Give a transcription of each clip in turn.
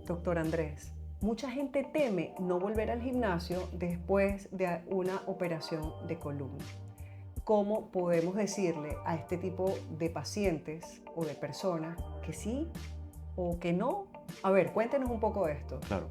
Doctor Andrés, mucha gente teme no volver al gimnasio después de una operación de columna. ¿Cómo podemos decirle a este tipo de pacientes o de personas que sí o que no? A ver, cuéntenos un poco de esto. Claro,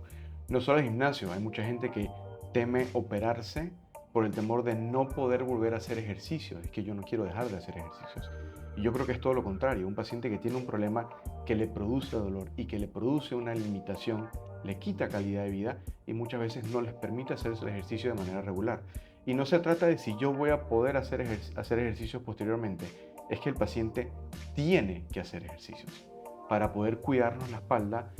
no solo el gimnasio, hay mucha gente que teme operarse por el temor de no poder volver a hacer ejercicio. Es que yo no quiero dejar de hacer ejercicios. Y yo creo que es todo lo contrario. Un paciente que tiene un problema que le produce dolor y que le produce una limitación, le quita calidad de vida y muchas veces no les permite hacer el ejercicio de manera regular. Y no se trata de si yo voy a poder hacer ejercicios posteriormente, es que el paciente tiene que hacer ejercicios. Para poder cuidarnos la espalda,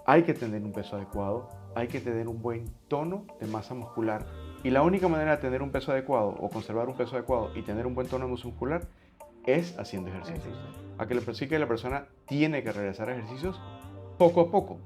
hay que tener un peso adecuado, hay que tener un buen tono de masa muscular. Y la única manera de tener un peso adecuado o conservar un peso adecuado y tener un buen tono muscular es haciendo ejercicios. A que la persona tiene que regresar a ejercicios poco a poco.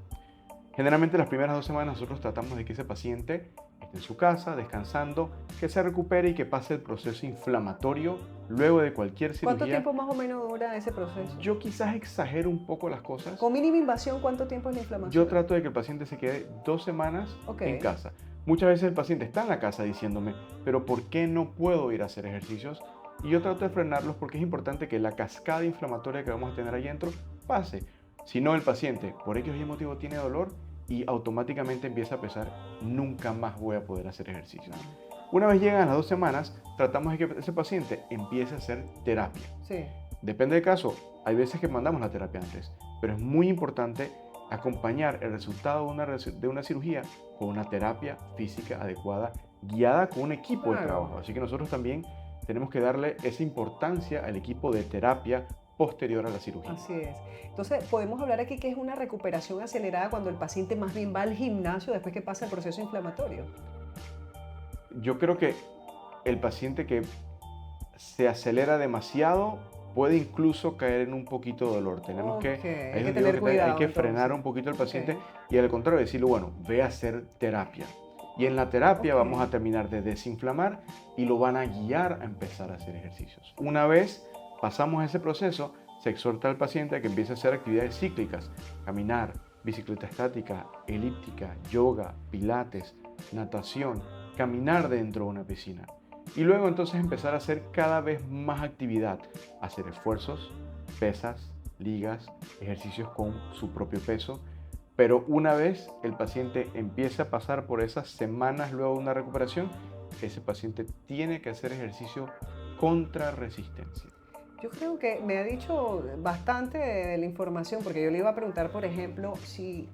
Generalmente las primeras 2 semanas nosotros tratamos de que ese paciente esté en su casa, descansando, que se recupere y que pase el proceso inflamatorio luego de cualquier ¿Cuánto cirugía. tiempo más o menos dura ese proceso? Yo quizás exagero un poco las cosas. Con mínima invasión, ¿cuánto tiempo es la inflamación? Yo trato de que el paciente se quede 2 semanas en casa. Muchas veces el paciente está en la casa diciéndome, pero ¿por qué no puedo ir a hacer ejercicios? Y yo trato de frenarlos porque es importante que la cascada inflamatoria que vamos a tener ahí dentro pase. Si no, el paciente, por X o Y motivo, tiene dolor y automáticamente empieza a pensar, nunca más voy a poder hacer ejercicio. Una vez llegan las 2 semanas, tratamos de que ese paciente empiece a hacer terapia. Sí. Depende del caso, hay veces que mandamos la terapia antes, pero es muy importante acompañar el resultado de una cirugía con una terapia física adecuada, guiada con un equipo de trabajo. Así que nosotros también tenemos que darle esa importancia al equipo de terapia posterior a la cirugía. Así es. Entonces, podemos hablar aquí que es una recuperación acelerada cuando el paciente más bien va al gimnasio después que pasa el proceso inflamatorio. Yo creo que el paciente que se acelera demasiado puede incluso caer en un poquito de dolor. Tenemos Hay que digo tener cuidado, hay que entonces. frenar un poquito al paciente y al contrario decirle, bueno, ve a hacer terapia. Y en la terapia vamos a terminar de desinflamar y lo van a guiar a empezar a hacer ejercicios. Una vez pasamos ese proceso, se exhorta al paciente a que empiece a hacer actividades cíclicas, caminar, bicicleta estática, elíptica, yoga, pilates, natación, caminar dentro de una piscina. Y luego entonces empezar a hacer cada vez más actividad, hacer esfuerzos, pesas, ligas, ejercicios con su propio peso. Pero una vez el paciente empiece a pasar por esas semanas luego de una recuperación, ese paciente tiene que hacer ejercicio contra resistencia. Yo creo que me ha dicho bastante de la información, porque yo le iba a preguntar, por ejemplo, si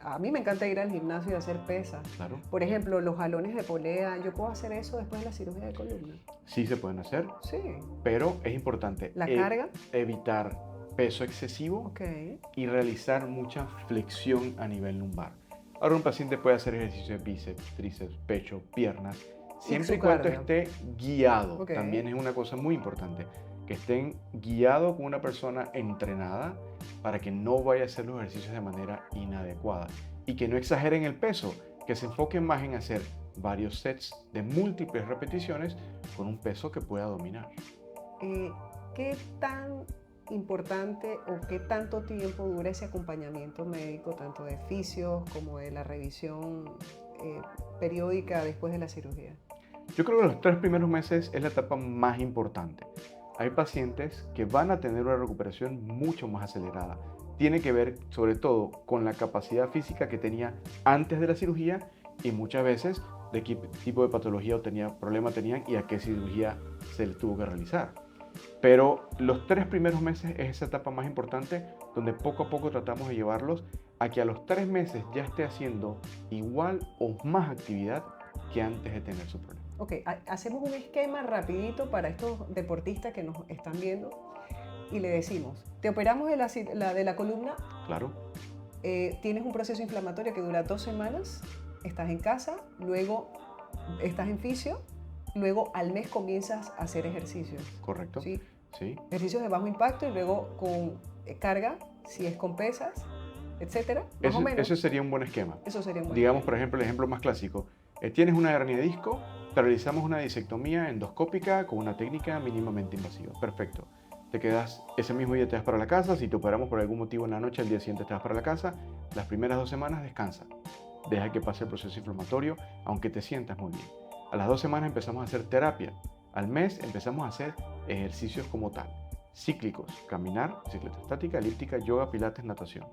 a mí me encanta ir al gimnasio y hacer pesas. Claro. Por ejemplo, los jalones de polea, ¿yo puedo hacer eso después de la cirugía de columna? Sí se pueden hacer, Sí. pero es importante ¿La carga? evitar peso excesivo y realizar mucha flexión a nivel lumbar. Ahora un paciente puede hacer ejercicio de bíceps, tríceps, pecho, piernas, siempre y cuando esté guiado. También es una cosa muy importante, que estén guiados con una persona entrenada para que no vaya a hacer los ejercicios de manera inadecuada y que no exageren el peso, que se enfoquen más en hacer varios sets de múltiples repeticiones con un peso que pueda dominar. ¿Qué tan importante o qué tanto tiempo dura ese acompañamiento médico, tanto de fisios como de la revisión periódica después de la cirugía? Yo creo que los 3 primeros meses es la etapa más importante. Hay pacientes que van a tener una recuperación mucho más acelerada. Tiene que ver sobre todo con la capacidad física que tenía antes de la cirugía y muchas veces de qué tipo de patología o problema tenían y a qué cirugía se les tuvo que realizar. Pero los 3 primeros meses es esa etapa más importante donde poco a poco tratamos de llevarlos a que a los 3 meses ya esté haciendo igual o más actividad que antes de tener su problema. Ok, hacemos un esquema rapidito para estos deportistas que nos están viendo y le decimos, te operamos de la columna. Claro. Tienes un proceso inflamatorio que dura 2 semanas, estás en casa, luego estás en fisio, luego al mes comienzas a hacer ejercicios. Correcto. ¿Sí? Sí. Ejercicios de bajo impacto y luego con carga, si es con pesas, etcétera. Más o menos. Ese sería un buen esquema. Eso sería un buen Digamos, esquema. por ejemplo, el ejemplo más clásico. Tienes una hernia de disco, te realizamos una disectomía endoscópica con una técnica mínimamente invasiva. Perfecto. te quedas, ese mismo día te vas para la casa, si te operamos por algún motivo en la noche, al día siguiente te vas para la casa, las primeras 2 semanas descansa, deja que pase el proceso inflamatorio, aunque te sientas muy bien. A las 2 semanas empezamos a hacer terapia, al mes empezamos a hacer ejercicios como tal, cíclicos, caminar, bicicleta estática, elíptica, yoga, pilates, natación.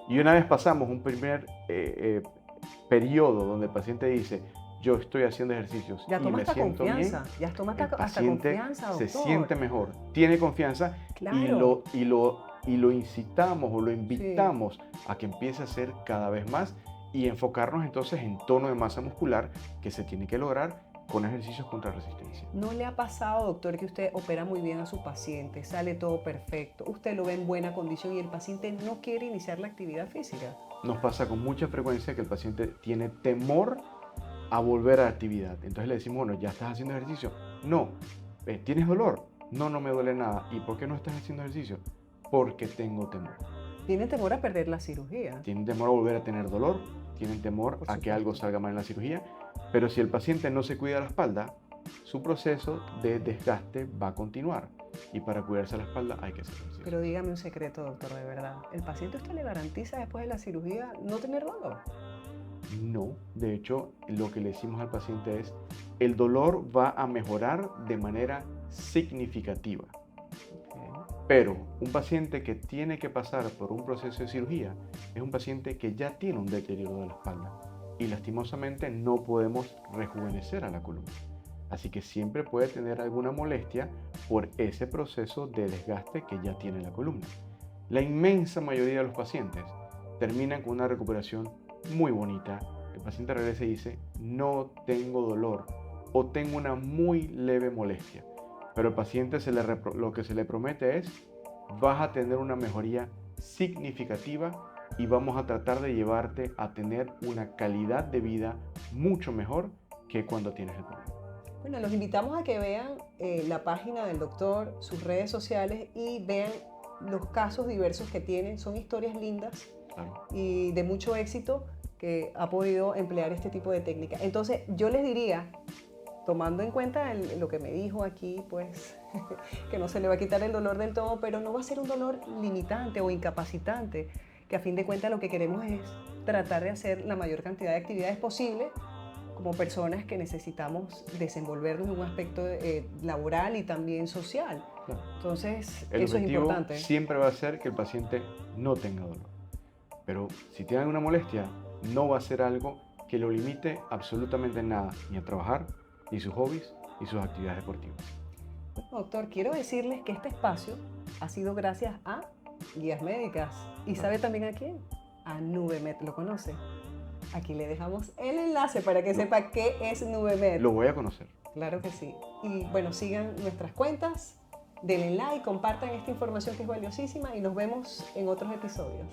Y una vez pasamos un primer periodo donde el paciente dice, yo estoy haciendo ejercicios Ya y toma me hasta siento bien, confianza, ya toma el hasta paciente confianza, se doctor. siente mejor, tiene confianza Claro. y lo incitamos o lo Sí. invitamos a que empiece a hacer cada vez más y enfocarnos entonces en tono de masa muscular que se tiene que lograr con ejercicios contra resistencia. ¿No le ha pasado, doctor, que usted opera muy bien a su paciente, sale todo perfecto, usted lo ve en buena condición y el paciente no quiere iniciar la actividad física? Nos pasa con mucha frecuencia que el paciente tiene temor a volver a la actividad. Entonces le decimos, bueno, ¿ya estás haciendo ejercicio? No. ¿Tienes dolor? No, no me duele nada. ¿Y por qué no estás haciendo ejercicio? Porque tengo temor. Tiene temor a perder la cirugía. Tienen temor a volver a tener dolor, tienen temor Por a que algo supuesto. salga mal en la cirugía, pero si el paciente no se cuida la espalda, su proceso de desgaste va a continuar. Y para cuidarse la espalda hay que hacer ejercicio. Pero dígame un secreto, doctor, de verdad. ¿El paciente usted le garantiza después de la cirugía no tener dolor? No, de hecho, lo que le decimos al paciente es, el dolor va a mejorar de manera significativa. Ok. Pero un paciente que tiene que pasar por un proceso de cirugía es un paciente que ya tiene un deterioro de la espalda y lastimosamente no podemos rejuvenecer a la columna. Así que siempre puede tener alguna molestia por ese proceso de desgaste que ya tiene la columna. La inmensa mayoría de los pacientes terminan con una recuperación muy bonita. El paciente regresa y dice, no tengo dolor o tengo una muy leve molestia. Pero al paciente lo que se le promete es, vas a tener una mejoría significativa y vamos a tratar de llevarte a tener una calidad de vida mucho mejor que cuando tienes el problema. Bueno, los invitamos a que vean la página del doctor, sus redes sociales y vean los casos diversos que tiene. Son historias lindas Claro. y de mucho éxito que ha podido emplear este tipo de técnica. Entonces, yo les diría, tomando en cuenta lo que me dijo aquí, pues que no se le va a quitar el dolor del todo, pero no va a ser un dolor limitante o incapacitante, que a fin de cuentas lo que queremos es tratar de hacer la mayor cantidad de actividades posible como personas que necesitamos desenvolvernos en un aspecto laboral y también social. Claro. Entonces, El eso es objetivo importante. siempre va a ser que el paciente no tenga dolor. Pero si tiene alguna molestia, no va a ser algo que lo limite absolutamente en nada, ni a trabajar, ni sus hobbies, ni sus actividades deportivas. Bueno, doctor, quiero decirles que este espacio ha sido gracias a Guías Médicas. ¿Y sabe también a quién? A Nubemed, ¿lo conoce? Aquí le dejamos el enlace para que Lo, sepa qué es Nubemed. lo voy a conocer. Claro que sí. Y bueno, sigan nuestras cuentas, denle like, compartan esta información que es valiosísima y nos vemos en otros episodios.